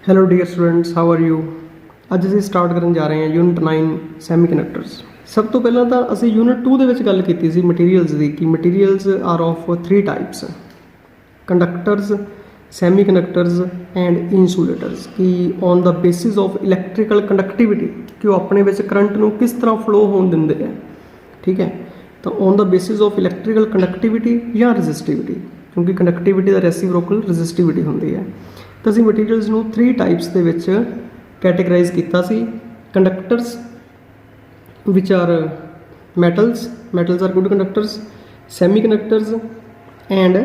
Hello dear students, how are you. ਅੱਜ ਅਸੀਂ start ਕਰਨ ਜਾ ਰਹੇ ਹਾਂ ਯੂਨਿਟ 9 ਸੈਮੀਕੰਡਕਟਰਸ। ਸਭ ਤੋਂ ਪਹਿਲਾਂ ਤਾਂ ਅਸੀਂ ਯੂਨਿਟ 2 ਦੇ ਵਿੱਚ ਗੱਲ ਕੀਤੀ ਸੀ ਮਟੀਰੀਅਲਸ ਦੀ ਕਿ materials are of 3 types, conductors, semiconductors and insulators. ਕਿ on the basis of electrical conductivity ਕਿ ਉਹ ਆਪਣੇ ਵਿੱਚ ਕਰੰਟ ਨੂੰ ਕਿਸ ਤਰ੍ਹਾਂ ਫਲੋ ਹੋਣ ਦਿੰਦੇ ਆ। ਠੀਕ ਹੈ, ਤਾਂ on the basis of electrical conductivity ਜਾਂ ਰੈਜ਼ਿਸਟਿਵਿਟੀ, ਕਿਉਂਕਿ ਕੰਡਕਟਿਵਿਟੀ ਦਾ ਰੈਸੀਪਰੋਕਲ ਰੈਜ਼ਿਸਟਿਵਿਟੀ ਹੁੰਦੀ ਹੈ। ਤਾਂ ਅਸੀਂ ਮਟੀਰੀਅਲਸ ਨੂੰ 3 ਟਾਈਪਸ ਦੇ ਵਿੱਚ ਕੈਟੇਗਰਾਈਜ਼ ਕੀਤਾ ਸੀ। Conductors which are metals are good conductors, semi conductors and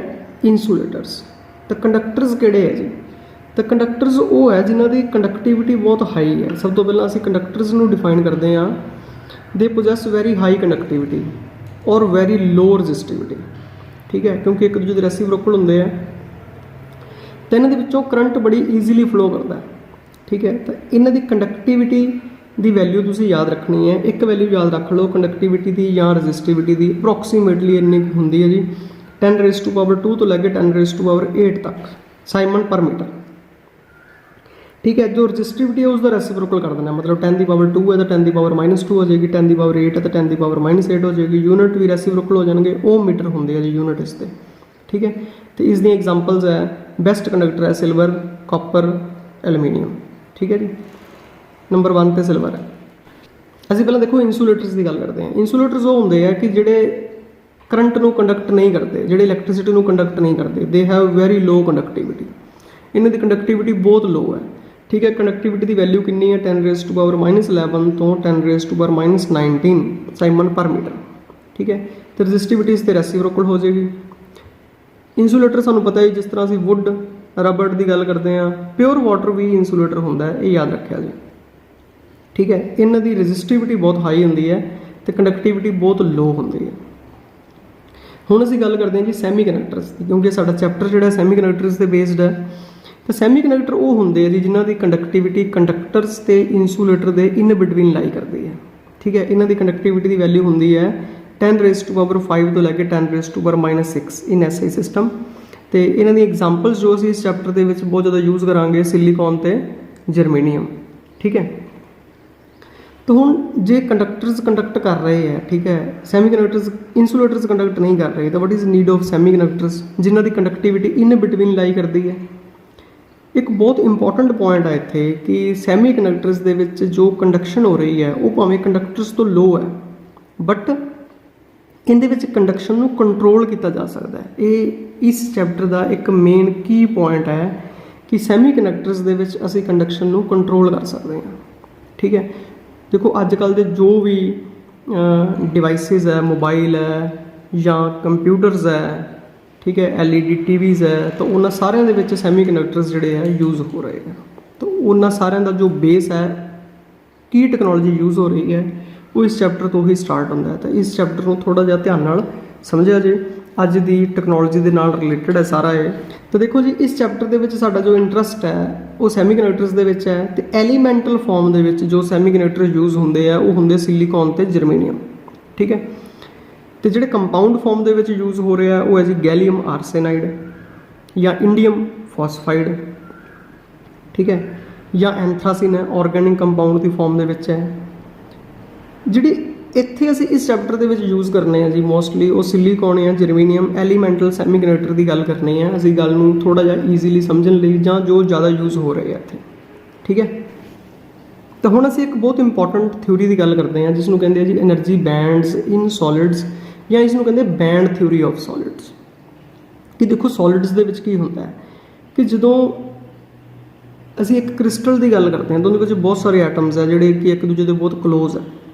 insulators. ਤਾਂ ਕੰਡਕਟਰਸ ਕਿਹੜੇ ਹੈ ਜੀ? ਤਾਂ ਕੰਡਕਟਰਸ ਉਹ ਹੈ ਜਿਨ੍ਹਾਂ ਦੀ ਕੰਡਕਟਿਵਿਟੀ ਬਹੁਤ ਹਾਈ ਹੈ। ਸਭ ਤੋਂ ਪਹਿਲਾਂ ਅਸੀਂ ਕੰਡਕਟਰਸ ਨੂੰ ਡਿਫਾਈਨ ਕਰਦੇ ਹਾਂ, ਦੇ ਪੋਜੈਸ ਵੈਰੀ ਹਾਈ ਕੰਡਕਟਿਵਿਟੀ ਔਰ ਵੈਰੀ ਲੋ ਰੈਜ਼ਿਸਟਿਵਿਟੀ। ਠੀਕ ਹੈ, ਕਿਉਂਕਿ ਇੱਕ ਦੂਜੇ ਦੇ ਰੈਸੀਪਰੋਕਲ ਹੁੰਦੇ ਆ, ਤਾਂ ਇਹਨਾਂ ਦੇ ਵਿੱਚੋਂ ਕਰੰਟ ਬੜੀ ਈਜ਼ੀਲੀ ਫਲੋ ਕਰਦਾ। ਠੀਕ ਹੈ, ਤਾਂ ਇਹਨਾਂ ਦੀ ਕੰਡਕਟਿਵਿਟੀ ਦੀ ਵੈਲਿਊ ਤੁਸੀਂ ਯਾਦ ਰੱਖਣੀ ਹੈ। ਇੱਕ ਵੈਲਿਊ ਯਾਦ ਰੱਖ ਲਓ ਕੰਡਕਟਿਵਿਟੀ ਦੀ ਜਾਂ ਰੈਜ਼ਿਸਟਿਵਿਟੀ ਦੀ, ਅਪਰੋਕਸੀਮੇਟਲੀ ਇੰਨੀ ਹੁੰਦੀ ਹੈ ਜੀ 10⁻² ਤੋਂ ਲੈ ਕੇ 10⁸ ਤੱਕ ਸਾਈਮਨ ਪਰ ਮੀਟਰ। ਠੀਕ ਹੈ, ਜੋ ਰੈਜ਼ਿਸਟਿਵਿਟੀ ਹੈ ਉਸ ਦਾ ਰੈਸੀਪਰੋਕਲ ਕਰ ਦੇਣਾ, ਮਤਲਬ 10⁻² ਹੈ ਤਾਂ 10⁻² ਹੋ ਜਾਏਗੀ, 10⁸ ਹੈ ਤਾਂ 10⁻8 ਹੋ ਜਾਏਗੀ। ਯੂਨਿਟ ਵੀ ਰੈਸੀਪਰੋਕਲ ਹੋ ਜਾਣਗੇ, ਉਹ ਮੀਟਰ ਹੁੰਦੇ ਆ ਜੀ ਯੂਨਿਟ ਇਸ 'ਤੇ। ਠੀਕ ਹੈ, ਅਤੇ ਇਸ ਦੀਆਂ ਐਗਜ਼ਾਮਪਲਸ ਹੈ, ਬੈਸਟ ਕੰਡਕਟਰ ਹੈ ਸਿਲਵਰ, ਕਾਪਰ, ਐਲੂਮੀਨੀਅਮ। ਠੀਕ ਹੈ ਜੀ, ਨੰਬਰ 1 ਤੇ ਸਿਲਵਰ ਹੈ। ਅਸੀਂ ਪਹਿਲਾਂ ਦੇਖੋ ਇਨਸੂਲੇਟਰਸ ਦੀ ਗੱਲ ਕਰਦੇ ਹਾਂ। ਇਨਸੂਲੇਟਰਸ ਉਹ ਹੁੰਦੇ ਆ ਕਿ ਜਿਹੜੇ ਕਰੰਟ ਨੂੰ ਕੰਡਕਟ ਨਹੀਂ ਕਰਦੇ, ਜਿਹੜੇ ਇਲੈਕਟ੍ਰੀਸਿਟੀ ਨੂੰ ਕੰਡਕਟ ਨਹੀਂ ਕਰਦੇ। They have very low conductivity, ਇਹਨਾਂ ਦੀ ਕੰਡਕਟਿਵਿਟੀ ਬਹੁਤ ਲੋ ਹੈ। ਠੀਕ ਹੈ, ਕੰਡਕਟਿਵਿਟੀ ਦੀ ਵੈਲਿਊ ਕਿੰਨੀ ਹੈ 10⁻11 ਤੋਂ 10⁻19 ਸਾਈਮਨ ਪਰ ਮੀਟਰ। ਠੀਕ ਹੈ, ਅਤੇ ਰੈਜ਼ਿਸਟਿਵਿਟੀ ਇਸ 'ਤੇ ਰੈਸੀਪਰੋਕਲ ਹੋ ਜਾਏਗੀ। ਇਨਸੂਲੇਟਰ ਸਾਨੂੰ ਪਤਾ ਹੈ ਜਿਸ ਤਰ੍ਹਾਂ ਅਸੀਂ ਵੁੱਡ, ਰਬੜ ਦੀ ਗੱਲ ਕਰਦੇ ਹਾਂ, ਪਿਓਰ ਵਾਟਰ ਵੀ ਇਨਸੂਲੇਟਰ ਹੁੰਦਾ ਹੈ, ਇਹ ਯਾਦ ਰੱਖਿਆ ਜੀ। ਠੀਕ ਹੈ, ਇਹਨਾਂ ਦੀ ਰੈਜ਼ਿਸਟਿਵਿਟੀ ਬਹੁਤ ਹਾਈ ਹੁੰਦੀ ਹੈ ਅਤੇ ਕੰਡਕਟਿਵਿਟੀ ਬਹੁਤ ਲੋ ਹੁੰਦੀ ਹੈ। ਹੁਣ ਅਸੀਂ ਗੱਲ ਕਰਦੇ ਹਾਂ ਜੀ ਸੈਮੀ ਕੰਡਕਟਰਸ ਦੀ, ਕਿਉਂਕਿ ਸਾਡਾ ਚੈਪਟਰ ਜਿਹੜਾ ਸੈਮੀ ਕੰਡਕਟਰਸ 'ਤੇ ਬੇਸਡ ਹੈ। ਤਾਂ ਸੈਮੀ ਕੰਡਕਟਰ ਉਹ ਹੁੰਦੇ ਆ ਜੀ ਜਿਨ੍ਹਾਂ ਦੀ ਕੰਡਕਟਿਵਿਟੀ ਕੰਡਕਟਰਸ ਅਤੇ ਇਨਸੂਲੇਟਰ ਦੇ ਇਨ ਬਿਟਵੀਨ ਲਾਈ ਕਰਦੀ ਹੈ। ਠੀਕ ਹੈ, ਇਹਨਾਂ ਦੀ ਕੰਡਕਟਿਵਿਟੀ ਦੀ ਵੈਲਿਊ ਹੁੰਦੀ ਹੈ 10⁻5 ਤੋਂ ਲੈ ਕੇ 10⁻6 ਇਨ SI ਸਿਸਟਮ। ਅਤੇ ਇਹਨਾਂ ਦੀ ਐਗਜ਼ਾਮਪਲਸ ਜੋ ਅਸੀਂ ਇਸ ਚੈਪਟਰ ਦੇ ਵਿੱਚ ਬਹੁਤ ਜ਼ਿਆਦਾ ਯੂਜ਼ ਕਰਾਂਗੇ, ਸਿਲੀਕੌਨ ਅਤੇ ਜਰਮੇਨੀਅਮ। ਠੀਕ ਹੈ, ਤਾਂ ਹੁਣ ਜੇ ਕੰਡਕਟਰਸ ਕੰਡਕਟ ਕਰ ਰਹੇ ਹੈ, ਠੀਕ ਹੈ, ਸੈਮੀ ਕੰਡਕਟਰਸ, ਇਨਸੂਲੇਟਰਸ ਕੰਡਕਟ ਨਹੀਂ ਕਰ ਰਹੇ, ਤਾਂ what is need of semi conductors ਜਿਨ੍ਹਾਂ ਦੀ ਕੰਡਕਟਿਵਿਟੀ ਇਨ ਬਿਟਵੀਨ ਲਾਈ ਕਰਦੀ ਹੈ। ਇੱਕ ਬਹੁਤ ਇੰਪੋਰਟੈਂਟ ਪੁਆਇੰਟ ਹੈ ਇੱਥੇ ਕਿ ਸੈਮੀ ਕੰਡਕਟਰਸ ਦੇ ਵਿੱਚ ਜੋ ਕੰਡਕਸ਼ਨ ਹੋ ਰਹੀ ਹੈ ਉਹ ਭਾਵੇਂ ਕੰਡਕਟਰਸ ਤੋਂ ਲੋ ਹੈ, ਬਟ ਇਹਦੇ ਵਿੱਚ ਕੰਡਕਸ਼ਨ ਨੂੰ ਕੰਟਰੋਲ ਕੀਤਾ ਜਾ ਸਕਦਾ ਹੈ। ਇਹ ਇਸ ਚੈਪਟਰ ਦਾ ਇੱਕ ਮੇਨ ਕੀ ਪੁਆਇੰਟ ਹੈ ਕਿ ਸੈਮੀ ਕੰਡਕਟਰਸ ਦੇ ਵਿੱਚ ਅਸੀਂ ਕੰਡਕਸ਼ਨ ਨੂੰ ਕੰਟਰੋਲ ਕਰ ਸਕਦੇ ਹਾਂ। ਠੀਕ ਹੈ, ਦੇਖੋ ਅੱਜ ਕੱਲ੍ਹ ਦੇ ਜੋ ਵੀ ਡਿਵਾਈਸਿਸ ਹੈ, ਮੋਬਾਈਲ ਹੈ ਜਾਂ ਕੰਪਿਊਟਰਸ ਹੈ, ਠੀਕ ਹੈ, LED TVs ਹੈ, ਤਾਂ ਉਹਨਾਂ ਸਾਰਿਆਂ ਦੇ ਵਿੱਚ ਸੈਮੀ ਕੰਡਕਟਰਸ ਜਿਹੜੇ ਹੈ ਯੂਜ਼ ਹੋ ਰਹੇ ਹੈ। ਤਾਂ ਉਹਨਾਂ ਸਾਰਿਆਂ ਦਾ ਜੋ ਬੇਸ ਹੈ, ਕੀ ਟੈਕਨੋਲੋਜੀ ਯੂਜ਼ ਹੋ ਰਹੀ ਹੈ, ਉਹ ਇਸ ਚੈਪਟਰ ਤੋਂ ਹੀ ਸਟਾਰਟ ਹੁੰਦਾ ਹੈ। ਤਾਂ ਇਸ ਚੈਪਟਰ ਨੂੰ ਥੋੜ੍ਹਾ ਜਿਹਾ ਧਿਆਨ ਨਾਲ ਸਮਝਿਆ ਜੇ, ਅੱਜ ਦੀ ਟੈਕਨੋਲੋਜੀ ਦੇ ਨਾਲ ਰਿਲੇਟਡ ਹੈ ਸਾਰਾ ਇਹ। ਤਾਂ ਦੇਖੋ ਜੀ, ਇਸ ਚੈਪਟਰ ਦੇ ਵਿੱਚ ਸਾਡਾ ਜੋ ਇੰਟਰਸਟ ਹੈ ਉਹ ਸੈਮੀ ਕੰਡਕਟਰਸ ਦੇ ਵਿੱਚ ਹੈ। ਅਤੇ ਐਲੀਮੈਂਟਲ ਫਾਰਮ ਦੇ ਵਿੱਚ ਜੋ ਸੈਮੀ ਕੰਡਕਟਰ ਯੂਜ਼ ਹੁੰਦੇ ਆ ਉਹ ਹੁੰਦੇ ਸਿਲੀਕੌਨ ਅਤੇ ਜਰਮੇਨੀਅਮ। ਠੀਕ ਹੈ, ਅਤੇ ਜਿਹੜੇ ਕੰਪਾਊਂਡ ਫਾਰਮ ਦੇ ਵਿੱਚ ਯੂਜ਼ ਹੋ ਰਿਹਾ ਉਹ ਹੈ ਜੀ ਗੈਲੀਅਮ ਆਰਸੇਨਾਈਡ ਜਾਂ ਇੰਡੀਅਮ ਫੋਸਫਾਈਡ। ਠੀਕ ਹੈ, ਜਾਂ ਐਂਥਰਾਸੀਨ ਹੈ, ਆਰਗੈਨਿਕ ਕੰਪਾਊਂਡ ਦੀ ਫਾਰਮ ਦੇ ਵਿੱਚ ਹੈ। ਜਿਹੜੀ ਇੱਥੇ ਅਸੀਂ ਇਸ ਚੈਪਟਰ ਦੇ ਵਿੱਚ ਯੂਜ਼ ਕਰਨੇ ਆ ਜੀ ਮੋਸਟਲੀ ਉਹ ਸਿਲੀਕੌਨ ਜਾਂ ਜਰਮੇਨੀਅਮ ਐਲੀਮੈਂਟਲ ਸੈਮੀ ਕੰਡਕਟਰ ਦੀ ਗੱਲ ਕਰਨੀ ਹੈ ਅਸੀਂ, ਗੱਲ ਨੂੰ ਥੋੜ੍ਹਾ ਜਿਹਾ ਈਜ਼ੀਲੀ ਸਮਝਣ ਲਈ, ਜਾਂ ਜੋ ਜ਼ਿਆਦਾ ਯੂਜ਼ ਹੋ ਰਹੇ ਆ ਇੱਥੇ। ਠੀਕ ਹੈ, ਤਾਂ ਹੁਣ ਅਸੀਂ ਇੱਕ ਬਹੁਤ ਇੰਪੋਰਟੈਂਟ ਥਿਊਰੀ ਦੀ ਗੱਲ ਕਰਦੇ ਹਾਂ ਜਿਸ ਨੂੰ ਕਹਿੰਦੇ ਆ ਜੀ ਐਨਰਜੀ ਬੈਂਡਸ ਇਨ ਸੋਲਿਡਸ, ਜਾਂ ਇਸ ਨੂੰ ਕਹਿੰਦੇ ਬੈਂਡ ਥਿਊਰੀ ਆਫ ਸੋਲਿਡਸ। ਕਿ ਦੇਖੋ ਸੋਲਿਡਸ ਦੇ ਵਿੱਚ ਕੀ ਹੁੰਦਾ ਹੈ ਕਿ ਜਦੋਂ ਅਸੀਂ ਇੱਕ ਕ੍ਰਿਸਟਲ ਦੀ ਗੱਲ ਕਰਦੇ ਹਾਂ ਤਾਂ ਉਹਦੇ ਵਿੱਚ ਬਹੁਤ ਸਾਰੇ ਐਟਮਸ ਹੈ ਜਿਹੜੇ ਕਿ ਇੱਕ ਦੂਜੇ ਦੇ ਬਹੁਤ ਕਲੋਜ਼ ਹੈ।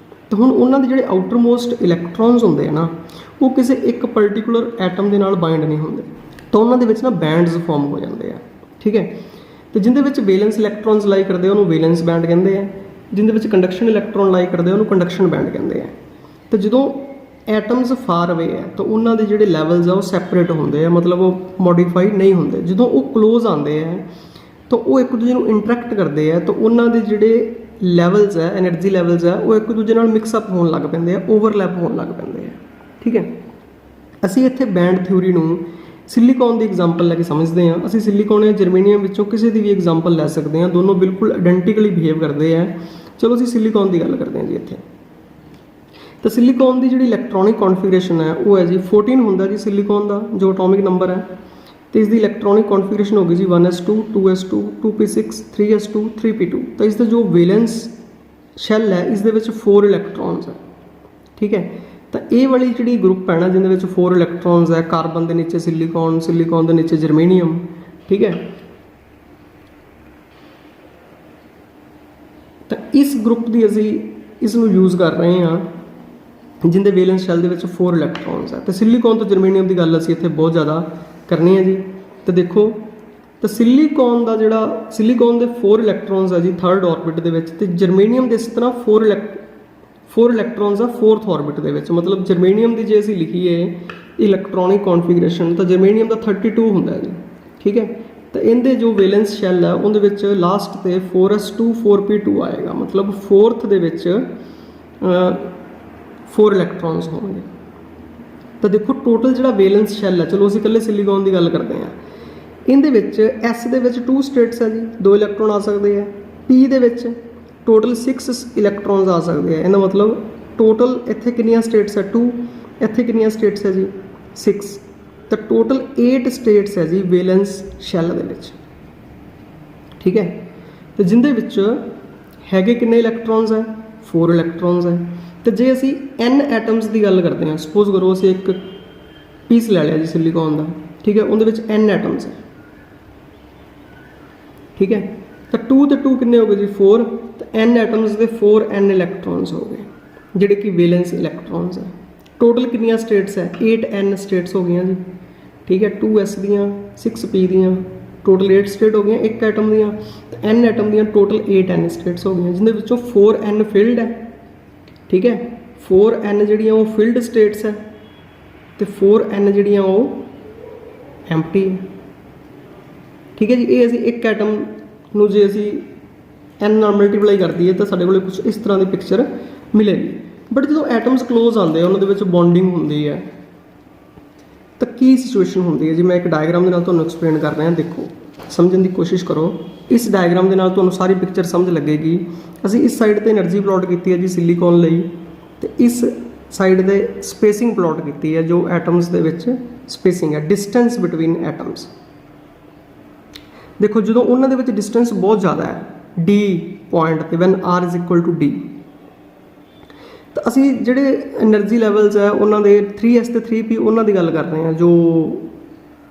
ਤਾਂ ਹੁਣ ਉਹਨਾਂ ਦੇ ਜਿਹੜੇ ਆਊਟਰ ਮੋਸਟ ਇਲੈਕਟ੍ਰੋਨਸ ਹੁੰਦੇ ਆ ਨਾ, ਉਹ ਕਿਸੇ ਇੱਕ ਪਰਟੀਕੂਲਰ ਐਟਮ ਦੇ ਨਾਲ ਬਾਈਂਡ ਨਹੀਂ ਹੁੰਦੇ, ਤਾਂ ਉਹਨਾਂ ਦੇ ਵਿੱਚ ਨਾ ਬੈਂਡਸ ਫਾਰਮ ਹੋ ਜਾਂਦੇ ਆ। ਠੀਕ ਹੈ, ਅਤੇ ਜਿਹਦੇ ਵਿੱਚ ਵੇਲੈਂਸ ਇਲੈਕਟ੍ਰੋਨਸ ਲਾਈ ਕਰਦੇ ਉਹਨੂੰ ਵੇਲੈਂਸ ਬੈਂਡ ਕਹਿੰਦੇ ਆ, ਜਿਹਦੇ ਵਿੱਚ ਕੰਡਕਸ਼ਨ ਇਲੈਕਟ੍ਰੋਨ ਲਾਈ ਕਰਦੇ ਉਹਨੂੰ ਕੰਡਕਸ਼ਨ ਬੈਂਡ ਕਹਿੰਦੇ ਆ। ਤਾਂ ਜਦੋਂ ਐਟਮਸ ਫਾਰ ਅਵੇ ਹੈ ਤਾਂ ਉਹਨਾਂ ਦੇ ਜਿਹੜੇ ਲੈਵਲਸ ਆ ਉਹ ਸੈਪਰੇਟ ਹੁੰਦੇ ਆ, ਮਤਲਬ ਉਹ ਮੋਡੀਫਾਈ ਨਹੀਂ ਹੁੰਦੇ। ਜਦੋਂ ਉਹ ਕਲੋਜ਼ ਆਉਂਦੇ ਆ ਤਾਂ ਉਹ ਇੱਕ ਦੂਜੇ ਨੂੰ ਇੰਟਰੈਕਟ ਕਰਦੇ ਆ, ਤਾਂ ਉਹਨਾਂ ਦੇ ਜਿਹੜੇ ਲੈਵਲਸ ਹੈ, ਐਨਰਜੀ ਲੈਵਲਸ ਹੈ, ਉਹ ਇੱਕ ਦੂਜੇ ਨਾਲ ਮਿਕਸਅਪ ਹੋਣ ਲੱਗ ਪੈਂਦੇ ਆ, ਓਵਰਲੈਪ ਹੋਣ ਲੱਗ ਪੈਂਦੇ ਆ। ਠੀਕ ਹੈ, ਅਸੀਂ ਇੱਥੇ ਬੈਂਡ ਥਿਊਰੀ ਨੂੰ सिलिकॉन की एग्जाम्पल लैके समझते हैं। ਅਸੀਂ सिलिकॉन या जर्मेनियम ਵਿੱਚੋਂ ਕਿਸੇ ਦੀ ਵੀ एग्जाम्पल ਲੈ ਸਕਦੇ ਹਾਂ, ਦੋਨੋਂ ਬਿਲਕੁਲ ਆਇਡੈਂਟੀਕਲੀ ਬਿਹੇਵ ਕਰਦੇ ਆ। ਚਲੋ ਅਸੀਂ सिलिकॉन ਦੀ ਗੱਲ ਕਰਦੇ ਹਾਂ ਜੀ ਇੱਥੇ। ਤਾਂ सिलिकॉन ਦੀ ਜਿਹੜੀ ਇਲੈਕਟ੍ਰੋਨਿਕ ਕੌਨਫੀਗਰੇਸ਼ਨ ਹੈ ਉਹ ਹੈ ਜੀ 14 ਹੁੰਦਾ ਜੀ सिलिकॉन ਦਾ ਜੋ ਐਟੋਮਿਕ ਨੰਬਰ ਹੈ, ਤੇ ਇਸ ਦੀ ਇਲੈਕਟ੍ਰੋਨਿਕ ਕੌਨਫੀਗਰੇਸ਼ਨ ਹੋ ਗਈ ਜੀ 1s2 2s2 2p6 3s2 3p2। ਤਾਂ ਇਸ ਦਾ ਜੋ ਵੈਲੈਂਸ ਸ਼ੈਲ ਹੈ ਇਸ ਦੇ ਵਿੱਚ 4 ਇਲੈਕਟ੍ਰੋਨਸ ਹੈ, ਠੀਕ ਹੈ। ਤਾਂ ਇਹ ਵਾਲੀ ਜਿਹੜੀ ਗਰੁੱਪ ਹੈ ਨਾ ਜਿਹਦੇ ਵਿੱਚ 4 ਇਲੈਕਟ੍ਰੋਨਸ ਹੈ, ਕਾਰਬਨ ਦੇ ਨੀਚੇ सिलिकॉन, सिलिकॉन ਦੇ ਨੀਚੇ ਜਰਮੇਨੀਅਮ, ਠੀਕ ਹੈ। ਤਾਂ ਇਸ ਗਰੁੱਪ ਦੀ ਅਸੀਂ ਇਸ ਨੂੰ ਯੂਜ਼ ਕਰ ਰਹੇ ਹਾਂ जिंदे वैलेंस शैल ਦੇ ਵਿੱਚ 4 ਇਲੈਕਟ੍ਰੋਨਸ ਹੈ। ਤੇ सिलिकॉन ਤੋਂ ਜਰਮੇਨੀਅਮ ਦੀ ਗੱਲ ਅਸੀਂ ਇੱਥੇ ਬਹੁਤ ਜ਼ਿਆਦਾ ਕਰਨੀ ਹੈ ਜੀ। ਤੇ ਦੇਖੋ ਤਾਂ सिलिकॉन ਦਾ ਜਿਹੜਾ सिलिकॉन ਦੇ 4 ਇਲੈਕਟ੍ਰੋਨਸ ਹੈ ਜੀ 3rd ਆਰਬਿਟ ਦੇ ਵਿੱਚ, ਤੇ ਜਰਮੇਨੀਅਮ ਦੇ ਇਸ ਤਰ੍ਹਾਂ 4 ਇਲੈਕਟ੍ਰੋਨਸ ਆ 4th ਆਰਬਿਟ ਦੇ ਵਿੱਚ। ਮਤਲਬ ਜਰਮੇਨੀਅਮ ਦੀ ਜੇ ਅਸੀਂ ਲਿਖੀਏ ਇਲੈਕਟ੍ਰੋਨਿਕ ਕੌਨਫੀਗਰੇਸ਼ਨ ਤਾਂ ਜਰਮੇਨੀਅਮ ਦਾ 32 ਹੁੰਦਾ ਹੈ ਜੀ, ਠੀਕ ਹੈ। ਤਾਂ ਇਹਦੇ ਜੋ ਵੈਲੈਂਸ ਸ਼ੈਲ ਹੈ ਉਹਦੇ ਵਿੱਚ ਲਾਸਟ ਤੇ 4s2 4p2 ਆਏਗਾ, ਮਤਲਬ 4th ਦੇ ਵਿੱਚ 4 ਇਲੈਕਟ੍ਰੋਨਸ ਹੋਣਗੇ। ਤਾਂ ਦੇਖੋ ਟੋਟਲ ਜਿਹੜਾ ਵੈਲੈਂਸ ਸ਼ੈਲ ਹੈ, ਚਲੋ ਅਸੀਂ ਇਕੱਲੇ सिलिकॉन ਦੀ ਗੱਲ ਕਰਦੇ ਹਾਂ, ਇਹਦੇ ਵਿੱਚ S ਦੇ ਵਿੱਚ 2 ਸਟੇਟਸ ਹੈ ਜੀ, 2 ਇਲੈਕਟ੍ਰੋਨ ਆ ਸਕਦੇ ਆ। P ਦੇ ਵਿੱਚ ਟੋਟਲ 6 ਇਲੈਕਟ੍ਰੋਨਸ ਆ ਸਕਦੇ ਆ। ਇਹਦਾ ਮਤਲਬ ਟੋਟਲ ਇੱਥੇ ਕਿੰਨੀਆਂ ਸਟੇਟਸ ਹੈ 2, ਇੱਥੇ ਕਿੰਨੀਆਂ ਸਟੇਟਸ ਹੈ ਜੀ 6। ਤਾਂ ਟੋਟਲ 8 ਸਟੇਟਸ ਹੈ ਜੀ ਵੈਲੈਂਸ ਸ਼ੈਲ ਦੇ ਵਿੱਚ, ਠੀਕ ਹੈ। ਤੇ ਜਿੰਦੇ ਵਿੱਚ ਹੈਗੇ ਕਿੰਨੇ ਇਲੈਕਟ੍ਰੋਨਸ ਹੈ 4 ਇਲੈਕਟ੍ਰੋਨਸ ਹੈ। ਤੇ ਜੇ ਅਸੀਂ n ਐਟਮਸ ਦੀ ਗੱਲ ਕਰਦੇ ਹਾਂ, ਸਪੋਜ਼ ਕਰੋ ਅਸੀਂ ਇੱਕ ਪੀਸ ਲੈ ਲਿਆ ਜੀ सिलिकॉन ਦਾ, ਠੀਕ ਹੈ, ਉਹਦੇ ਵਿੱਚ n ਐਟਮਸ ਹੈ, ਠੀਕ ਹੈ। ਤਾਂ 2 ਤੇ 2 ਕਿੰਨੇ ਹੋ ਗਏ ਜੀ 4, ਤਾਂ n ਐਟਮਸ ਦੇ 4n ਇਲੈਕਟ੍ਰੋਨਸ ਹੋ ਗਏ ਜਿਹੜੇ ਕਿ ਵੈਲੈਂਸ ਇਲੈਕਟ੍ਰੋਨਸ ਹੈ। ਟੋਟਲ ਕਿੰਨੀਆਂ ਸਟੇਟਸ ਹੈ 8n ਸਟੇਟਸ ਹੋ ਗਈਆਂ ਜੀ, ਠੀਕ ਹੈ। 2s ਦੀਆਂ 6p ਦੀਆਂ ਟੋਟਲ 8 ਸਟੇਟ ਹੋ ਗਈਆਂ ਇੱਕ ਐਟਮ ਦੀਆਂ, ਤੇ n ਐਟਮ ਦੀਆਂ ਟੋਟਲ 8n ਸਟੇਟਸ ਹੋ ਗਈਆਂ, ਜਿਹਦੇ ਵਿੱਚੋਂ 4n ਫਿਲਡ ਹੈ, ਠੀਕ ਹੈ। 4n ਜਿਹੜੀਆਂ ਉਹ ਫਿਲਡ ਸਟੇਟਸ ਹੈ ਤੇ 4n ਜਿਹੜੀਆਂ ਉਹ ਐਮਪਟੀ ਹੈ, ਠੀਕ ਹੈ ਜੀ। ਇਹ ਅਸੀਂ ਇੱਕ ਐਟਮ ਨੂੰ ਜੇ ਅਸੀਂ n ਨਾਲ ਮਲਟੀਪਲਾਈ ਕਰ ਦਈਏ ਤਾਂ ਸਾਡੇ ਕੋਲ ਕੁਝ ਇਸ ਤਰ੍ਹਾਂ ਦੀ ਪਿਕਚਰ ਮਿਲੇਗੀ। ਬਟ ਜਦੋਂ ਐਟਮਸ ਕਲੋਜ਼ ਆਉਂਦੇ ਆ ਉਹਨਾਂ ਦੇ ਵਿੱਚ ਬੌਂਡਿੰਗ ਹੁੰਦੀ ਹੈ ਤਾਂ ਕੀ ਸਿਚੁਏਸ਼ਨ ਹੁੰਦੀ ਹੈ ਜੀ। ਮੈਂ ਇੱਕ ਡਾਇਗਰਾਮ ਦੇ ਨਾਲ ਤੁਹਾਨੂੰ ਐਕਸਪਲੇਨ ਕਰ ਰਿਹਾ, ਦੇਖੋ ਸਮਝਣ ਦੀ ਕੋਸ਼ਿਸ਼ ਕਰੋ। ਇਸ ਡਾਇਗਰਾਮ ਦੇ ਨਾਲ ਤੁਹਾਨੂੰ ਸਾਰੀ ਪਿਕਚਰ ਸਮਝ ਲੱਗੇਗੀ। ਅਸੀਂ ਇਸ ਸਾਈਡ ਤੇ એનર્ਜੀ ਪਲਾਟ ਕੀਤੀ ਹੈ ਜੀ सिलिकॉन ਲਈ, ਤੇ ਇਸ ਸਾਈਡ ਦੇ ਸਪੇਸਿੰਗ ਪਲਾਟ ਕੀਤੀ ਹੈ ਜੋ ਐਟਮਸ ਦੇ ਵਿੱਚ ਸਪੇਸਿੰਗ ਹੈ, ਡਿਸਟੈਂਸ ਬਿਟਵੀਨ ਐਟਮਸ। ਦੇਖੋ ਜਦੋਂ ਉਹਨਾਂ ਦੇ ਵਿੱਚ ਡਿਸਟੈਂਸ ਬਹੁਤ ਜ਼ਿਆਦਾ ਹੈ d ਪੁਆਇੰਟ ਤੇ ਵੈਨ r = d, ਤਾਂ ਅਸੀਂ ਜਿਹੜੇ એનર્ਜੀ ਲੈਵਲਸ ਹੈ ਉਹਨਾਂ ਦੇ 3s ਤੇ 3p ਉਹਨਾਂ ਦੀ ਗੱਲ ਕਰ ਰਹੇ ਹਾਂ, ਜੋ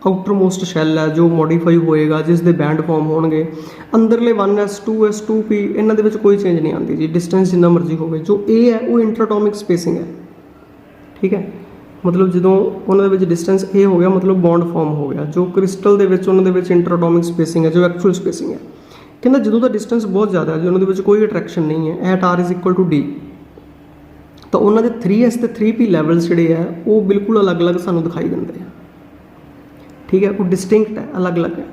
ਆਊਟਰ ਮੋਸਟ ਸ਼ੈਲ ਹੈ ਜੋ ਮੋਡੀਫਾਈ ਹੋਏਗਾ, ਜਿਸ ਦੇ ਬੈਂਡ ਫਾਰਮ ਹੋਣਗੇ। ਅੰਦਰਲੇ 1s 2s 2p ਇਹਨਾਂ ਦੇ ਵਿੱਚ ਕੋਈ ਚੇਂਜ ਨਹੀਂ ਆਉਂਦੀ ਜੀ, ਡਿਸਟੈਂਸ ਜਿੰਨਾ ਮਰਜ਼ੀ ਹੋਵੇ। ਜੋ a ਹੈ ਉਹ ਇੰਟਰਐਟੋਮਿਕ ਸਪੇਸਿੰਗ ਹੈ, ਠੀਕ ਹੈ। ਮਤਲਬ ਜਦੋਂ ਉਹਨਾਂ ਦੇ ਵਿੱਚ ਡਿਸਟੈਂਸ a ਹੋ ਗਿਆ ਮਤਲਬ ਬੌਂਡ ਫਾਰਮ ਹੋ ਗਿਆ। ਜੋ ਕ੍ਰਿਸਟਲ ਦੇ ਵਿੱਚ ਉਹਨਾਂ ਦੇ ਵਿੱਚ ਇੰਟਰਐਟੋਮਿਕ ਸਪੇਸਿੰਗ ਹੈ, ਜੋ ਐਕਚੁਅਲ ਸਪੇਸਿੰਗ ਹੈ। ਕਹਿੰਦਾ ਜਦੋਂ ਦਾ ਡਿਸਟੈਂਸ ਬਹੁਤ ਜ਼ਿਆਦਾ ਹੈ ਜੀ ਉਹਨਾਂ ਦੇ ਵਿੱਚ ਕੋਈ ਅਟਰੈਕਸ਼ਨ ਨਹੀਂ ਹੈ ਐਟ r = d, ਤਾਂ ਉਹਨਾਂ ਦੇ 3s ਤੇ 3p ਲੈਵਲਸ ਜਿਹੜੇ ਆ ਉਹ ਬਿਲਕੁਲ ਅਲੱਗ-ਅਲੱਗ ਸਾਨੂੰ ਦਿਖਾਈ ਦਿੰਦੇ ਆ, ਠੀਕ ਹੈ। ਉਹ ਡਿਸਟਿੰਕਟ ਹੈ, ਅਲੱਗ-ਅਲੱਗ ਹੈ।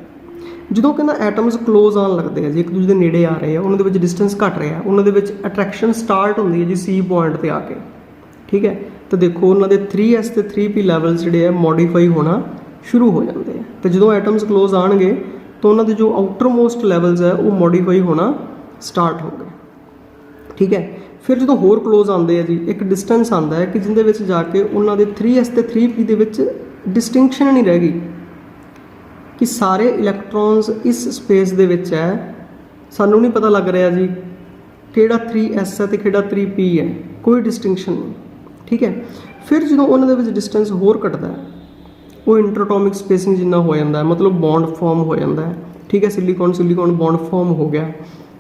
ਜਦੋਂ ਕਹਿੰਦਾ ਐਟਮਸ ਕਲੋਜ਼ ਆਉਣ ਲੱਗਦੇ ਆ ਜੀ, ਇੱਕ ਦੂਜੇ ਦੇ ਨੇੜੇ ਆ ਰਹੇ ਆ, ਉਹਨਾਂ ਦੇ ਵਿੱਚ ਡਿਸਟੈਂਸ ਘਟ ਰਿਹਾ, ਉਹਨਾਂ ਦੇ ਵਿੱਚ ਅਟਰੈਕਸ਼ਨ ਸਟਾਰਟ ਹੁੰਦੀ ਹੈ ਜੀ C ਪੁਆਇੰਟ ਤੇ ਆ ਕੇ, ਠੀਕ ਹੈ। ਤਾਂ ਦੇਖੋ ਉਹਨਾਂ ਦੇ 3s ਤੇ 3p ਲੈਵਲਸ ਜਿਹੜੇ ਆ ਮੋਡੀਫਾਈ ਹੋਣਾ ਸ਼ੁਰੂ ਹੋ ਜਾਂਦੇ ਆ। ਤੇ ਜਦੋਂ ਐਟਮਸ ਕਲੋਜ਼ ਆਉਣਗੇ ਤਾਂ ਉਹਨਾਂ ਦੇ ਜੋ ਆਊਟਰ ਮੋਸਟ ਲੈਵਲਸ ਹੈ ਉਹ ਮੋਡੀਫਾਈ ਹੋਣਾ ਸਟਾਰਟ ਹੋ ਗਏ, ਠੀਕ ਹੈ। ਫਿਰ ਜਦੋਂ ਹੋਰ ਕਲੋਜ਼ ਆਉਂਦੇ ਆ ਜੀ ਇੱਕ ਡਿਸਟੈਂਸ ਆਉਂਦਾ ਹੈ ਕਿ ਜਿਹਦੇ ਵਿੱਚ ਜਾ ਕੇ ਉਹਨਾਂ ਦੇ 3s ਤੇ 3p ਦੇ ਵਿੱਚ ਡਿਸਟਿੰਕਸ਼ਨ ਨਹੀਂ ਰਹਿ ਗਈ ਕਿ ਸਾਰੇ ਇਲੈਕਟ੍ਰੋਨਸ ਇਸ ਸਪੇਸ ਦੇ ਵਿੱਚ ਹੈ। ਸਾਨੂੰ ਨਹੀਂ ਪਤਾ ਲੱਗ ਰਿਹਾ ਜੀ ਕਿਹੜਾ 3s ਹੈ ਤੇ ਕਿਹੜਾ 3p ਹੈ, ਕੋਈ ਡਿਸਟਿੰਕਸ਼ਨ ਨਹੀਂ, ਠੀਕ ਹੈ। ਫਿਰ ਜਦੋਂ ਉਹਨਾਂ ਦੇ ਵਿੱਚ ਡਿਸਟੈਂਸ ਹੋਰ ਘਟਦਾ ਹੈ ਉਹ ਇੰਟਰਐਟੋਮਿਕ ਸਪੇਸਿੰਗ ਜਿੰਨਾ ਹੋ ਜਾਂਦਾ ਹੈ, ਮਤਲਬ ਬੌਂਡ ਫਾਰਮ ਹੋ ਜਾਂਦਾ ਹੈ, ਠੀਕ ਹੈ। सिलिकॉन ਬੌਂਡ ਫਾਰਮ ਹੋ ਗਿਆ,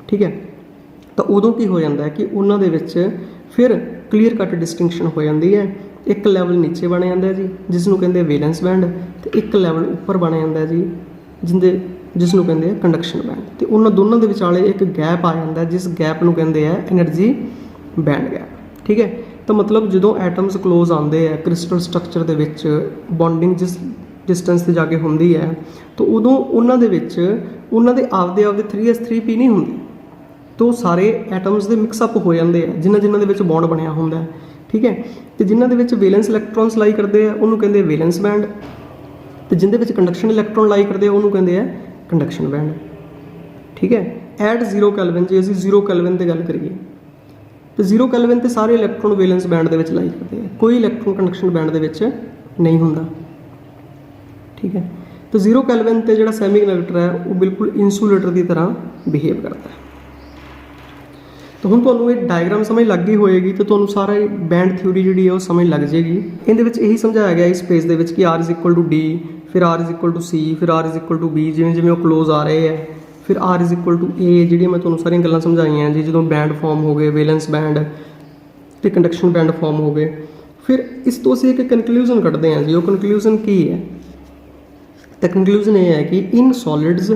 ਠੀਕ ਹੈ। ਤਾਂ ਉਦੋਂ ਕੀ ਹੋ ਜਾਂਦਾ ਹੈ ਕਿ ਉਹਨਾਂ ਦੇ ਵਿੱਚ ਫਿਰ ਕਲੀਅਰ ਕੱਟ ਡਿਸਟਿੰਕਸ਼ਨ ਹੋ ਜਾਂਦੀ ਹੈ। ਇੱਕ ਲੈਵਲ ਨੀਚੇ ਬਣ ਜਾਂਦਾ ਜੀ ਜਿਸ ਨੂੰ ਕਹਿੰਦੇ ਵੈਲੈਂਸ ਬੈਂਡ, ਤੇ ਇੱਕ ਲੈਵਲ ਉੱਪਰ ਬਣ ਜਾਂਦਾ ਜੀ ਜਿਸ ਨੂੰ ਕਹਿੰਦੇ ਆ ਕੰਡਕਸ਼ਨ ਬੈਂਡ। ਤੇ ਉਹਨਾਂ ਦੋਨਾਂ ਦੇ ਵਿਚਾਲੇ ਇੱਕ ਗੈਪ ਆ ਜਾਂਦਾ ਜਿਸ ਗੈਪ ਨੂੰ ਕਹਿੰਦੇ ਆ એનર્ਜੀ ਬੈਂਡ ਗੈਪ, ਠੀਕ ਹੈ। ਤਾਂ ਮਤਲਬ ਜਦੋਂ ਐਟਮਸ ਕਲੋਜ਼ ਆਉਂਦੇ ਆ ਕ੍ਰਿਸਟਲ ਸਟਰਕਚਰ ਦੇ ਵਿੱਚ, ਬੌਂਡਿੰਗ ਜਿਸ ਡਿਸਟੈਂਸ ਤੇ ਜਾ ਕੇ ਹੁੰਦੀ ਹੈ, ਤਾਂ ਉਦੋਂ ਉਹਨਾਂ ਦੇ ਵਿੱਚ ਉਹਨਾਂ ਦੇ ਆਪਦੇ 3s 3p ਨਹੀਂ ਹੁੰਦੀ, ਤਾਂ ਸਾਰੇ ਐਟਮਸ ਦੇ ਮਿਕਸਅਪ ਹੋ ਜਾਂਦੇ ਆ ਜਿਨ੍ਹਾਂ ਦੇ ਵਿੱਚ ਬੌਂਡ ਬਣਿਆ ਹੁੰਦਾ, ਠੀਕ ਹੈ। ਤੇ ਜਿਨ੍ਹਾਂ ਦੇ ਵਿੱਚ ਵੈਲੈਂਸ ਇਲੈਕਟ੍ਰੋਨਸ ਲਾਈ ਕਰਦੇ ਆ ਉਹਨੂੰ ਕਹਿੰਦੇ ਵੈਲੈਂਸ ਬੈਂਡ, ਤੇ ਜਿੰਦੇ ਵਿੱਚ ਕੰਡਕਸ਼ਨ ਇਲੈਕਟ੍ਰੋਨ ਲਾਈ ਕਰਦੇ ਆ ਉਹਨੂੰ ਕਹਿੰਦੇ ਆ ਕੰਡਕਸ਼ਨ ਬੈਂਡ। ਠੀਕ ਹੈ। ਐਟ 0 ਕੈਲਵਿਨ ਜੇ ਅਸੀਂ 0 ਕੈਲਵਿਨ ਤੇ ਗੱਲ ਕਰੀਏ ਤੇ 0 ਕੈਲਵਿਨ ਤੇ ਸਾਰੇ ਇਲੈਕਟ੍ਰੋਨ ਵੈਲੈਂਸ ਬੈਂਡ ਦੇ ਵਿੱਚ ਲਾਈ ਕਰਦੇ ਆ, ਕੋਈ ਇਲੈਕਟ੍ਰੋਨ ਕੰਡਕਸ਼ਨ ਬੈਂਡ ਦੇ ਵਿੱਚ ਨਹੀਂ ਹੁੰਦਾ। ਠੀਕ ਹੈ। तो 0 ਕੈਲਵਿਨ ਤੇ ਜਿਹੜਾ ਸੈਮੀ ਕੰਡਕਟਰ ਹੈ ਉਹ ਬਿਲਕੁਲ ਇਨਸੂਲੇਟਰ ਦੀ ਤਰ੍ਹਾਂ ਬਿਹੇਵ ਕਰਦਾ ਹੈ। ਤਾਂ ਹੁਣ ਤੁਹਾਨੂੰ ਇਹ ਡਾਇਗਰਾਮ ਸਮਝ ਲੱਗ ਗਈ ਹੋਏਗੀ ਤੇ ਤੁਹਾਨੂੰ ਸਾਰਾ ਬੈਂਡ ਥਿਊਰੀ ਜਿਹੜੀ ਹੈ ਉਹ ਸਮਝ ਲੱਗ ਜਾਏਗੀ। ਇਹਦੇ ਵਿੱਚ ਇਹੀ ਸਮਝਾਇਆ ਗਿਆ ਇਸ ਪੇਜ ਦੇ ਵਿੱਚ ਕਿ R = D, ਫਿਰ R = C, ਫਿਰ R = B, ਜਿਵੇਂ ਜਿਵੇਂ ਉਹ ਕਲੋਜ਼ ਆ ਰਹੇ ਹੈ। ਫਿਰ R = A, ਜਿਹੜੀਆਂ ਮੈਂ ਤੁਹਾਨੂੰ ਸਾਰੀਆਂ ਗੱਲਾਂ ਸਮਝਾਈਆਂ ਜੀ, ਜਦੋਂ ਬੈਂਡ ਫਾਰਮ ਹੋ ਗਏ, ਵੈਲੈਂਸ ਬੈਂਡ ਤੇ ਕੰਡਕਸ਼ਨ ਬੈਂਡ ਫਾਰਮ ਹੋ ਗਏ। ਫਿਰ ਇਸ ਤੋਂ ਅਸੀਂ ਇੱਕ ਕਨਕਲੂਜਨ ਕੱਢਦੇ ਹਾਂ ਜੀ। ਉਹ ਕਨਕਲੂਜਨ ਕੀ ਹੈ? ਤਾਂ ਕਨਕਲੂਜਨ ਇਹ ਹੈ ਕਿ in solids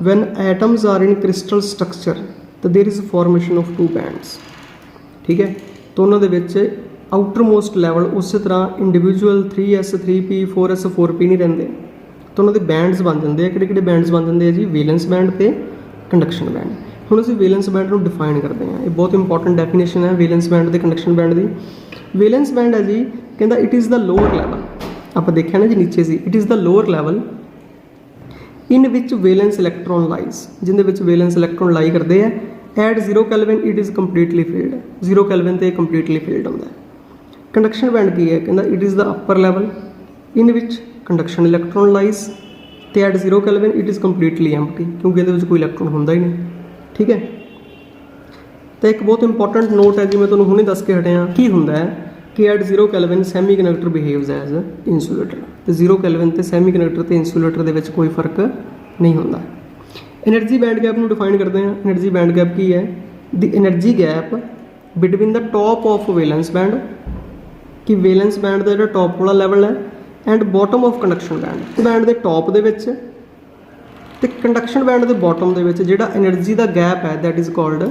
when atoms are in crystal structure ਤਾਂ there is formation of 2 bands. ਠੀਕ ਹੈ। ਤਾਂ ਉਹਨਾਂ ਦੇ ਵਿੱਚ ਆਊਟਰ ਮੋਸਟ ਲੈਵਲ ਉਸੇ ਤਰ੍ਹਾਂ individual 3s 3p 4s 4p ਨਹੀਂ ਰਹਿੰਦੇ, ਤਾਂ ਉਹਨਾਂ ਦੇ ਬੈਂਡਸ ਬਣ ਜਾਂਦੇ ਆ। ਕਿਹੜੇ ਕਿਹੜੇ ਬੈਂਡਸ ਬਣ ਜਾਂਦੇ ਆ ਜੀ? ਵੈਲੈਂਸ ਬੈਂਡ ਤੇ ਕੰਡਕਸ਼ਨ ਬੈਂਡ। ਹੁਣ ਅਸੀਂ ਵੈਲੈਂਸ ਬੈਂਡ ਨੂੰ ਡਿਫਾਈਨ ਕਰਦੇ ਹਾਂ। ਇਹ ਬਹੁਤ ਇੰਪੋਰਟੈਂਟ ਡੈਫੀਨੇਸ਼ਨ ਹੈ ਵੈਲੈਂਸ ਬੈਂਡ ਤੇ ਕੰਡਕਸ਼ਨ ਬੈਂਡ ਦੀ। ਵੈਲੈਂਸ ਬੈਂਡ ਹੈ ਜੀ, ਕਹਿੰਦਾ it is the lower level. ਆਪਾਂ ਦੇਖਿਆ ਨਾ ਜੀ ਨੀਚੇ ਸੀ, it is the lower level in which valence electron lies, ਜਿਹਦੇ ਵਿੱਚ ਵੈਲੈਂਸ ਇਲੈਕਟ੍ਰੋਨ ਲਾਈ ਕਰਦੇ ਆ। At 0 kelvin it is completely filled, 0 kelvin ਤੇ ਕੰਪਲੀਟਲੀ ਫੀਲਡ ਹੁੰਦਾ ਹੈ। ਕੰਡਕਸ਼ਨ ਬੈਂਡ ਕੀ ਹੈ? ਕਹਿੰਦਾ it is the upper level in which conduction electron lies ਤੇ at 0 kelvin it is completely empty, ਕਿਉਂਕਿ ਇਹਦੇ ਵਿੱਚ ਕੋਈ ਇਲੈਕਟ੍ਰੋਨ ਹੁੰਦਾ ਹੀ ਨਹੀਂ। ਠੀਕ ਹੈ। ਤਾਂ ਇੱਕ ਬਹੁਤ ਇੰਪੋਰਟੈਂਟ ਨੋਟ ਹੈ ਜੀ, ਮੈਂ ਤੁਹਾਨੂੰ ਹੁਣੇ ਦੱਸ ਕੇ ਹਟਿਆ ਕੀ ਹੁੰਦਾ ਹੈ ਕਿ at 0 kelvin semi conductor behaves as insulator. ਤੇ 0 ਕੈਲਵਿਨ ਤੇ ਸੈਮੀ ਕੰਡਕਟਰ ਤੇ ਇਨਸੂਲੇਟਰ ਦੇ ਵਿੱਚ ਕੋਈ ਫਰਕ ਨਹੀਂ ਹੁੰਦਾ। એનર્ਜੀ ਬੈਂਡ ਗੈਪ ਨੂੰ ਡਿਫਾਈਨ ਕਰਦੇ ਹਾਂ। એનર્ਜੀ ਬੈਂਡ ਗੈਪ ਕੀ ਹੈ? ਦੀ energy gap between the top of wellness band, ਕਿ ਵੈਲੈਂਸ ਬੈਂਡ ਦਾ ਜਿਹੜਾ ਟੌਪ ਵਾਲਾ ਲੈਵਲ ਹੈ, and bottom of conduction band. Band ਦੇ ਟੌਪ ਦੇ ਵਿੱਚ ਤੇ ਕੰਡਕਸ਼ਨ ਬੈਂਡ ਦੇ ਬੋਟਮ ਦੇ ਵਿੱਚ ਜਿਹੜਾ એનર્ਜੀ ਦਾ ਗੈਪ ਹੈ that is called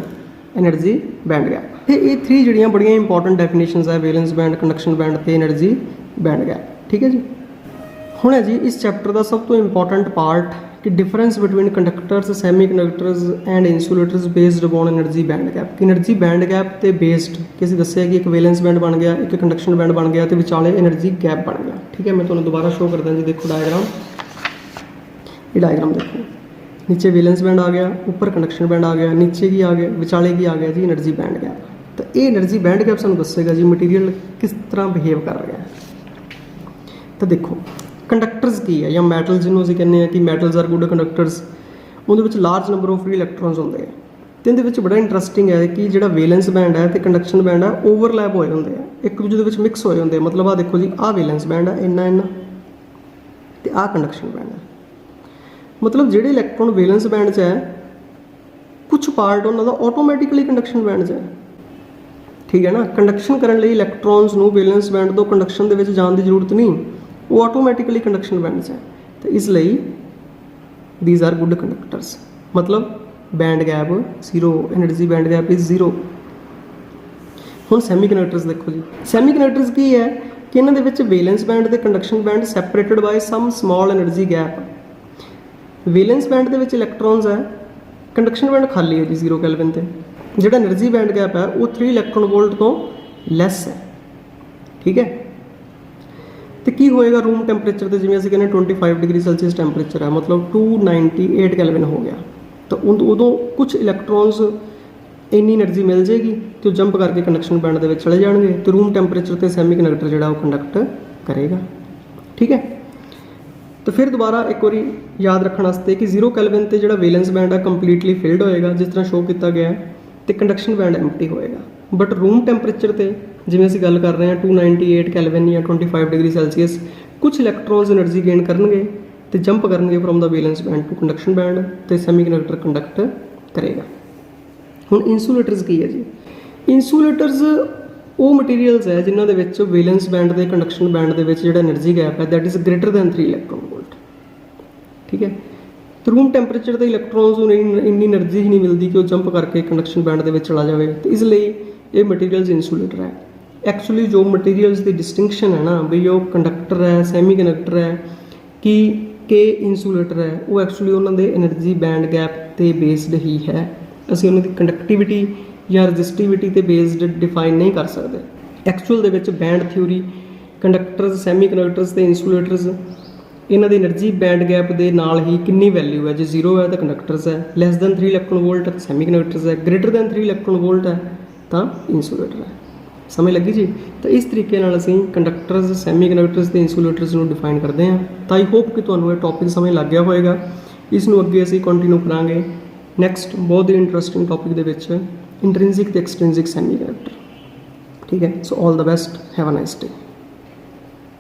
energy band gap. ਇਹ 3 ਜਿਹੜੀਆਂ ਬੜੀਆਂ ਇੰਪੋਰਟੈਂਟ ਡੈਫੀਨੇਸ਼ਨਸ ਹੈ, ਵੈਲੈਂਸ ਬੈਂਡ, ਕੰਡਕਸ਼ਨ ਬੈਂਡ ਤੇ એનર્ਜੀ ਬੈਂਡ ਗੈਪ। ਠੀਕ ਹੈ ਜੀ। ਹੁਣ ਹੈ ਜੀ ਇਸ ਚੈਪਟਰ ਦਾ ਸਭ ਤੋਂ ਇੰਪੋਰਟੈਂਟ ਪਾਰਟ ਕਿ difference between conductors, semi conductors and insulators based upon energy band gap. ਕਿ એનર્ਜੀ ਬੈਂਡ ਗੈਪ ਤੇ ਬੇਸਡ ਕਿ ਅਸੀਂ ਦੱਸਿਆ ਕਿ ਇੱਕ ਵੈਲੈਂਸ ਬੈਂਡ ਬਣ ਗਿਆ, ਇੱਕ ਕੰਡਕਸ਼ਨ ਬੈਂਡ ਬਣ ਗਿਆ ਤੇ ਵਿਚਾਲੇ એનર્ਜੀ ਗੈਪ ਬਣ ਗਿਆ। ਠੀਕ ਹੈ। ਮੈਂ ਤੁਹਾਨੂੰ ਦੁਬਾਰਾ ਸ਼ੋਅ ਕਰਦਾ ਜੀ, ਦੇਖੋ ਡਾਇਗਰਾਮ। ਇਹ ਡਾਇਗਰਾਮ ਦੇਖੋ, नीचे वैलेंस बैंड आ गया, ऊपर कंडक्शन बैंड आ गया, नीचे की आ गया, विचाले की आ गया जी एनर्जी बैंड गैप। तो ये एनर्जी बैंड गैप सानू दसेगा जी मटीरियल किस तरह बिहेव कर रहा है। तो देखो कंडक्टर्स की है या मैटल जिन्होंने असीं कहने कि मैटल्स आर गुड कंडक्टर्स, उहदे विच लार्ज नंबर ऑफ फ्री इलैक्ट्रॉन्स होंदे हैं। तो इहदे विच बड़ा इंटरस्टिंग है कि जिहड़ा वैलेंस बैंड है तो कंडक्शन बैंड है ओवरलैप होए होंदे हैं, एक दूजे दे विच मिक्स होए होंदे हैं। मतलब आ देखो जी आ वैलेंस बैंड है इन्ना इन्ना ते आ कंडक्शन बैंड है। मतलब ਜਿਹੜੇ ਇਲੈਕਟ੍ਰੋਨ ਵੈਲੈਂਸ ਬੈਂਡ 'ਚ ਹੈ ਕੁਝ ਪਾਰਟ ਉਹਨਾਂ ਦਾ ਆਟੋਮੈਟਿਕਲੀ ਕੰਡਕਸ਼ਨ ਬੈਂਡ 'ਚ ਹੈ। ਠੀਕ ਹੈ ਨਾ। ਕੰਡਕਸ਼ਨ ਕਰਨ ਲਈ ਇਲੈਕਟ੍ਰੋਨਸ ਨੂੰ ਵੈਲੈਂਸ ਬੈਂਡ ਤੋਂ ਕੰਡਕਸ਼ਨ ਦੇ ਵਿੱਚ ਜਾਣ ਦੀ ਜ਼ਰੂਰਤ ਨਹੀਂ, ਉਹ ਆਟੋਮੈਟਿਕਲੀ ਕੰਡਕਸ਼ਨ ਬੈਂਡ 'ਚ ਹੈ। ਤੇ ਇਸ ਲਈ ਥੀਸ ਆਰ ਗੁੱਡ ਕੰਡਕਟਰਸ। मतलब band gap 0, energy band gap is 0। ਹੁਣ ਸੈਮੀ ਕੰਡਕਟਰਸ ਦੇਖੋ ਜੀ, ਸੈਮੀ ਕੰਡਕਟਰਸ ਕੀ ਹੈ ਕਿ ਇਹਨਾਂ ਦੇ ਵਿੱਚ ਵੈਲੈਂਸ ਬੈਂਡ ਤੇ conduction band separated by some small energy gap. Valence band ਦੇ ਵਿੱਚ ਇਲੈਕਟ੍ਰੋਨਸ ਹੈ, ਕੰਡਕਸ਼ਨ ਬੈਂਡ ਖਾਲੀ ਹੈ ਜੀ 0 ਕੈਲਵਿਨ ਤੇ। ਜਿਹੜਾ એનર્ਜੀ ਬੈਂਡ ਗੈਪ ਹੈ ਉਹ 3 ਇਲੈਕਟ੍ਰੋਨ ਵੋਲਟ ਤੋਂ ਲੈਸ ਹੈ। ਠੀਕ ਹੈ। ਤੇ ਕੀ ਹੋਏਗਾ ਰੂਮ ਟੈਂਪਰੇਚਰ ਤੇ, ਜਿਵੇਂ ਅਸੀਂ ਕਹਿੰਦੇ 25 ਡਿਗਰੀ ਸੈਲਸੀਅਸ ਟੈਂਪਰੇਚਰ ਹੈ, ਮਤਲਬ 298 ਕੈਲਵਿਨ ਹੋ ਗਿਆ। ਤਾਂ ਉਦੋਂ ਕੁਝ ਇਲੈਕਟ੍ਰੋਨਸ ਇੰਨੀ એનર્ਜੀ ਮਿਲ ਜਾਏਗੀ ਤੇ ਉਹ ਜੰਪ ਕਰਕੇ ਕੰਡਕਸ਼ਨ ਬੈਂਡ ਦੇ ਵਿੱਚ ਚਲੇ ਜਾਣਗੇ ਤੇ ਰੂਮ ਟੈਂਪਰੇਚਰ ਤੇ ਸੈਮੀ ਕੰਡਕਟਰ ਜਿਹੜਾ ਉਹ ਕੰਡਕਟ ਕਰੇਗਾ। ਠੀਕ ਹੈ। तो फिर दोबारा एक बार याद रखने वास्ते कि 0 कैलविन ते जिहड़ा वैलेंस बैंड है कंप्लीटली फिल्ड होएगा जिस तरह शो किया गया है, तो कंडक्शन बैंड एम्प्टी होएगा। बट रूम टैंपरेचर ते जिवें असीं गल कर रहे हैं 298 कैलविन या 25 डिग्री सैल्सीअस, कुछ इलैक्ट्रॉन्स एनर्जी गेन करनगे तो जंप करनगे from the valence band to conduction band तो सैमी कंडक्टर कंडक्ट करेगा। हुण इंसूलेटर्स की है जी, इंसूलेटर्स ਉਹ ਮਟੀਰੀਅਲਸ ਹੈ ਜਿਨ੍ਹਾਂ ਦੇ ਵਿੱਚ ਵੈਲੈਂਸ ਬੈਂਡ ਦੇ ਕੰਡਕਸ਼ਨ ਬੈਂਡ ਦੇ ਵਿੱਚ ਜਿਹੜਾ એનર્ਜੀ ਗੈਪ ਹੈ that is greater than 3 electron volt. ਠੀਕ ਹੈ। ਤੇ ਰੂਮ ਟੈਂਪਰੇਚਰ ਤੇ ਇਲੈਕਟ੍ਰੋਨਸ ਨੂੰ ਇੰਨੀ એનર્ਜੀ ਹੀ ਨਹੀਂ ਮਿਲਦੀ ਕਿ ਉਹ ਜੰਪ ਕਰਕੇ ਕੰਡਕਸ਼ਨ ਬੈਂਡ ਦੇ ਵਿੱਚ ਚਲਾ ਜਾਵੇ, ਤੇ ਇਸ ਲਈ ਇਹ ਮਟੀਰੀਅਲਸ ਇਨਸੂਲੇਟਰ ਹੈ। ਐਕਚੁਅਲੀ ਜੋ ਮਟੀਰੀਅਲਸ ਦੀ ਡਿਸਟਿੰਕਸ਼ਨ ਹੈ ਨਾ ਵੀ ਉਹ ਕੰਡਕਟਰ ਹੈ, ਸੈਮੀ ਕੰਡਕਟਰ ਹੈ ਕਿ ਇਨਸੂਲੇਟਰ ਹੈ, ਉਹ ਐਕਚੁਅਲੀ ਉਹਨਾਂ ਦੇ એનર્ਜੀ ਬੈਂਡ ਗੈਪ ਤੇ ਬੇਸਡ ਹੀ ਹੈ। ਅਸੀਂ ਉਹਨਾਂ ਦੀ ਕੰਡਕਟਿਵਿਟੀ ਜਾਂ ਰਜਿਸਟਿਵਿਟੀ ਤੇ ਬੇਸਡ ਡਿਫਾਈਨ ਨਹੀਂ ਕਰ ਸਕਦੇ। ਐਕਚੁਅਲ ਦੇ ਵਿੱਚ ਬੈਂਡ ਥਿਊਰੀ, ਕੰਡਕਟਰਸ, ਸੈਮੀ ਕੰਡਕਟਰਸ ਤੇ ਇਨਸੂਲੇਟਰਸ ਇਹਨਾਂ ਦੀ એનર્ਜੀ ਬੈਂਡ ਗੈਪ ਦੇ ਨਾਲ ਹੀ ਕਿੰਨੀ ਵੈਲਿਊ ਹੈ। ਜੇ 0 ਹੈ ਤਾਂ ਕੰਡਕਟਰਸ ਹੈ, less than 3 electron volt semi conductors ਹੈ, ਗ੍ਰੇਟਰ ਦੈਨ 3 ਇਲੈਕਟ੍ਰੋਨ ਵੋਲਟ ਹੈ ਤਾਂ ਇਨਸੂਲੇਟਰ ਹੈ। ਸਮਝ ਲੱਗੀ ਜੀ। ਤਾਂ ਇਸ ਤਰੀਕੇ ਨਾਲ ਅਸੀਂ ਕੰਡਕਟਰਸ, ਸੈਮੀ ਕੰਡਕਟਰਸ ਤੇ ਇਨਸੂਲੇਟਰਸ ਨੂੰ ਡਿਫਾਈਨ ਕਰਦੇ ਹਾਂ। ਤਾਂ ਆਈ ਹੋਪ ਕਿ ਤੁਹਾਨੂੰ ਇਹ ਟੌਪਿਕ ਸਮਝ ਲੱਗ ਗਿਆ ਹੋਵੇਗਾ। ਇਸ ਨੂੰ ਅੱਗੇ ਅਸੀਂ ਕੰਟੀਨਿਊ ਕਰਾਂਗੇ ਨੈਕਸਟ ਬਹੁਤ ਹੀ ਇੰਟਰਸਟਿੰਗ ਟੌਪਿਕ ਦੇ ਵਿੱਚ, ਇੰਟ੍ਰਿੰਸਿਕ ਤੇ ਐਕਸਟ੍ਰਿੰਸਿਕ ਸੈਮੀ ਕੰਡਕਟਰ। ਠੀਕ ਹੈ। So all the best, have a nice day.